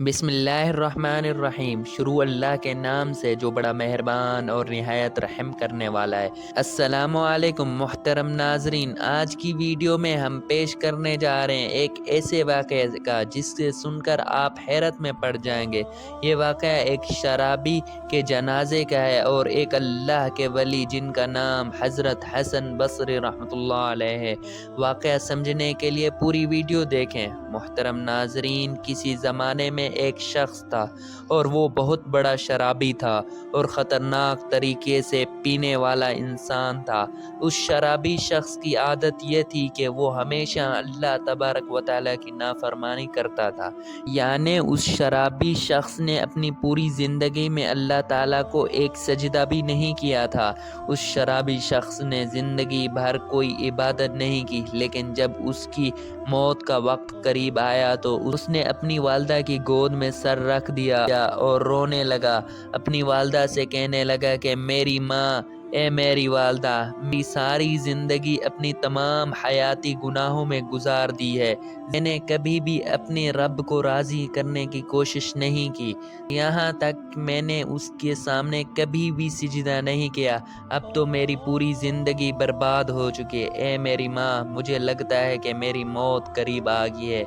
بسم اللہ الرحمن الرحیم۔ شروع اللہ کے نام سے جو بڑا مہربان اور نہایت رحم کرنے والا ہے۔ السلام علیکم محترم ناظرین، آج کی ویڈیو میں ہم پیش کرنے جا رہے ہیں ایک ایسے واقعے کا جس سے سن کر آپ حیرت میں پڑ جائیں گے۔ یہ واقعہ ایک شرابی کے جنازے کا ہے اور ایک اللہ کے ولی جن کا نام حضرت حسن بصری رحمۃ اللہ علیہ ہے۔ واقعہ سمجھنے کے لیے پوری ویڈیو دیکھیں۔ محترم ناظرین، کسی زمانے میں ایک شخص تھا اور وہ بہت بڑا شرابی تھا اور خطرناک طریقے سے پینے والا انسان تھا۔ اس شرابی شخص کی عادت یہ تھی کہ وہ ہمیشہ اللہ تبارک و تعالیٰ کی نافرمانی کرتا تھا۔ یعنی اس شرابی شخص نے اپنی پوری زندگی میں اللہ تعالیٰ کو ایک سجدہ بھی نہیں کیا تھا۔ اس شرابی شخص نے زندگی بھر کوئی عبادت نہیں کی، لیکن جب اس کی موت کا وقت قریب آیا تو اس نے اپنی والدہ کی گود میں سر رکھ دیا اور رونے لگا۔ اپنی والدہ سے کہنے لگا کہ میری ماں، اے میری والدہ، میری ساری زندگی اپنی تمام حیاتی گناہوں میں گزار دی ہے۔ میں نے کبھی بھی اپنے رب کو راضی کرنے کی کوشش نہیں کی، یہاں تک میں نے اس کے سامنے کبھی بھی سجدہ نہیں کیا۔ اب تو میری پوری زندگی برباد ہو چکی ہے۔ اے میری ماں، مجھے لگتا ہے کہ میری موت قریب آ گئی ہے،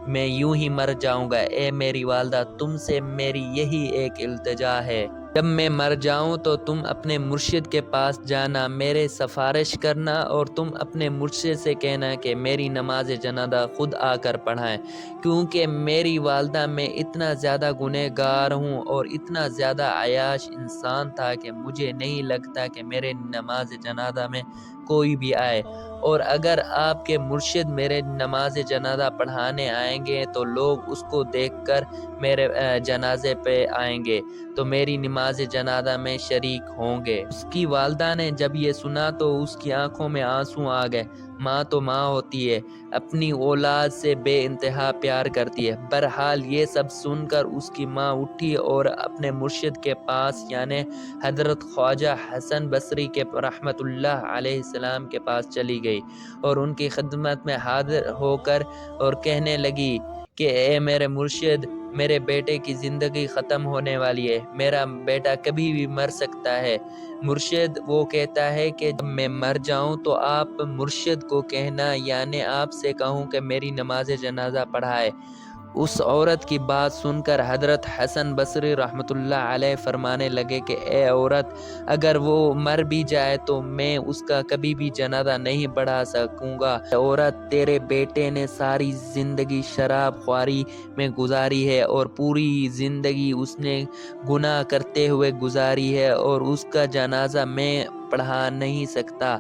میں یوں ہی مر جاؤں گا۔ اے میری والدہ، تم سے میری یہی ایک التجا ہے، جب میں مر جاؤں تو تم اپنے مرشد کے پاس جانا، میرے سفارش کرنا اور تم اپنے مرشد سے کہنا کہ میری نماز جنازہ خود آ کر پڑھائیں، کیونکہ میری والدہ میں اتنا زیادہ گنہگار ہوں اور اتنا زیادہ عیاش انسان تھا کہ مجھے نہیں لگتا کہ میرے نماز جنازہ میں کوئی بھی آئے، اور اگر آپ کے مرشد میرے نماز جنازہ پڑھانے آئیں گے تو لوگ اس کو دیکھ کر میرے جنازے پہ آئیں گے تو میری نماز جنازہ میں شریک ہوں گے۔ اس کی والدہ نے جب یہ سنا تو اس کی آنکھوں میں آنسو آ گئے۔ ماں تو ماں ہوتی ہے، اپنی اولاد سے بے انتہا پیار کرتی ہے۔ بہرحال یہ سب سن کر اس کی ماں اٹھی اور اپنے مرشد کے پاس یعنی حضرت خواجہ حسن بصری کے رحمت اللہ علیہ السلام کے پاس چلی گئی اور ان کی خدمت میں حاضر ہو کر اور کہنے لگی کہ اے میرے مرشد، میرے بیٹے کی زندگی ختم ہونے والی ہے، میرا بیٹا کبھی بھی مر سکتا ہے۔ مرشد وہ کہتا ہے کہ جب میں مر جاؤں تو آپ مرشد کو کہنا، یعنی آپ سے کہوں کہ میری نماز جنازہ پڑھائے۔ اس عورت کی بات سن کر حضرت حسن بصری رحمۃ اللہ علیہ فرمانے لگے کہ اے عورت، اگر وہ مر بھی جائے تو میں اس کا کبھی بھی جنازہ نہیں پڑھا سکوں گا۔ اے عورت، تیرے بیٹے نے ساری زندگی شراب خواری میں گزاری ہے اور پوری زندگی اس نے گناہ کرتے ہوئے گزاری ہے اور اس کا جنازہ میں پڑھا نہیں سکتا۔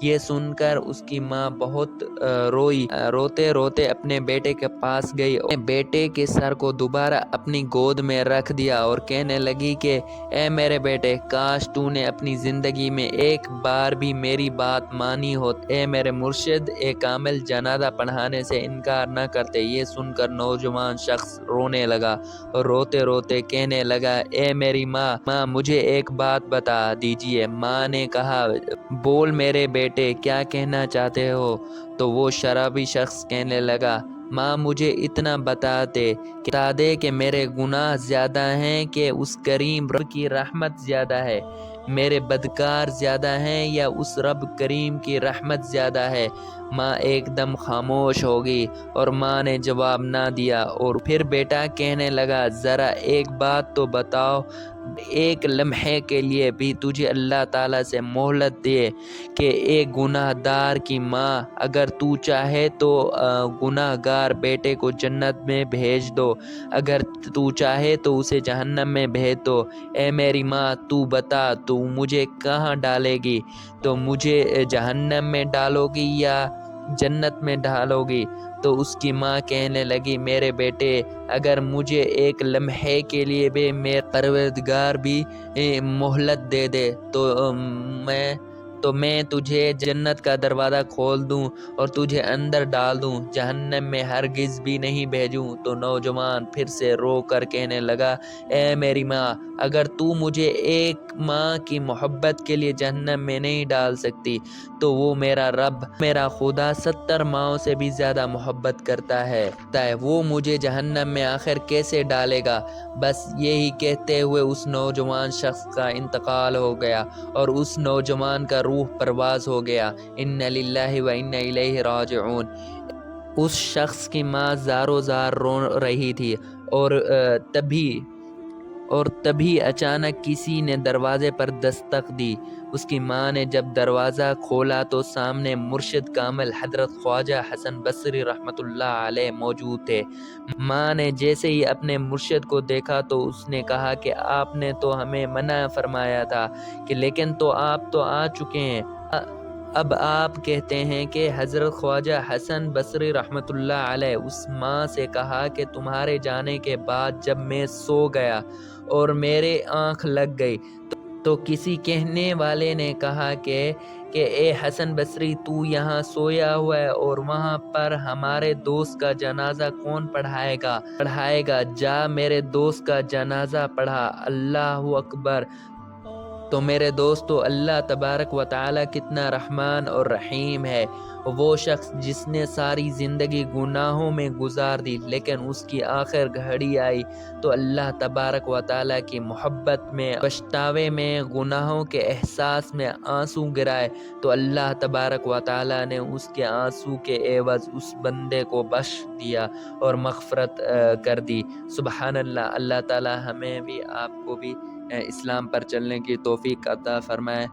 یہ سن کر اس کی ماں بہت روئی، روتے روتے اپنے بیٹے کے پاس گئی اور اپنے بیٹے کے سر کو دوبارہ اپنی گود میں رکھ دیا اور کہنے لگی کہ اے میرے بیٹے، کاش تو نے اپنی زندگی میں ایک بار بھی میری بات مانی ہو۔ اے میرے مرشد، ایک کامل جنازہ پڑھانے سے انکار نہ کرتے۔ یہ سن کر نوجوان شخص رونے لگا اور روتے روتے کہنے لگا اے میری ماں، مجھے ایک بات بتا دیجیے۔ ماں نے کہا بول میرے بیٹے، کیا کہنا چاہتے ہو؟ تو وہ شرابی شخص کہنے لگا ماں، مجھے اتنا بتا دے کہ میرے گناہ زیادہ ہیں کہ اس کریم رب کی رحمت زیادہ ہے، میرے بدکار زیادہ ہیں یا اس رب کریم کی رحمت زیادہ ہے۔ ماں ایک دم خاموش ہو گئی اور ماں نے جواب نہ دیا، اور پھر بیٹا کہنے لگا ذرا ایک بات تو بتاؤ، ایک لمحے کے لیے بھی تجھے اللہ تعالیٰ سے مہلت دے کہ ایک گناہ دار کی ماں، اگر تو چاہے تو گناہ گار بیٹے کو جنت میں بھیج دو، اگر تو چاہے تو اسے جہنم میں بھیج دو۔ اے میری ماں، تو بتا، تو مجھے کہاں ڈالے گی؟ تو مجھے جہنم میں ڈالو گی یا جنت میں ڈالو گی؟ تو اس کی ماں کہنے لگی میرے بیٹے، اگر مجھے ایک لمحے کے لیے بھی میرا پروردگار بھی مہلت دے دے تو میں تو میں تجھے جنت کا دروازہ کھول دوں اور تجھے اندر ڈال دوں، جہنم میں ہرگز بھی نہیں بھیجوں۔ تو نوجوان پھر سے رو کر کہنے لگا، اے میری ماں، اگر تو مجھے ایک ماں کی محبت کے لیے جہنم میں نہیں ڈال سکتی تو وہ میرا رب، میرا خدا 70 ماؤں سے بھی زیادہ محبت کرتا ہے، وہ مجھے جہنم میں آخر کیسے ڈالے گا؟ بس یہی کہتے ہوئے اس نوجوان شخص کا انتقال ہو گیا اور اس نوجوان کا روح پرواز ہو گیا۔ اِنَّ لِلَّهِ وَإِنَّ إِلَيْهِ راجعون۔ اس شخص کی ماں زاروں زار رو رہی تھی اور تبھی اچانک کسی نے دروازے پر دستک دی۔ اس کی ماں نے جب دروازہ کھولا تو سامنے مرشد کامل حضرت خواجہ حسن بصری رحمۃ اللہ علیہ موجود تھے۔ ماں نے جیسے ہی اپنے مرشد کو دیکھا تو اس نے کہا کہ آپ نے تو ہمیں منع فرمایا تھا کہ لیکن تو آپ تو آ چکے ہیں، اب آپ کہتے ہیں کہ حضرت خواجہ حسن بصری رحمۃ اللہ علیہ۔ اس ماں سے کہا کہ تمہارے جانے کے بعد جب میں سو گیا اور میرے آنکھ لگ گئی تو کسی کہنے والے نے کہا کہ اے حسن بصری، تو یہاں سویا ہوا ہے اور وہاں پر ہمارے دوست کا جنازہ کون پڑھائے گا؟ جا میرے دوست کا جنازہ پڑھا۔ اللہ اکبر! تو میرے دوستو، اللہ تبارک و تعالی کتنا رحمان اور رحیم ہے۔ وہ شخص جس نے ساری زندگی گناہوں میں گزار دی لیکن اس کی آخر گھڑی آئی تو اللہ تبارک و تعالی کی محبت میں، پچھتاوے میں، گناہوں کے احساس میں آنسو گرائے تو اللہ تبارک و تعالی نے اس کے آنسو کے عوض اس بندے کو بخش دیا اور مغفرت کر دی۔ سبحان اللہ! اللہ تعالی ہمیں بھی، آپ کو بھی اسلام پر چلنے کی توفیق عطا فرمائے۔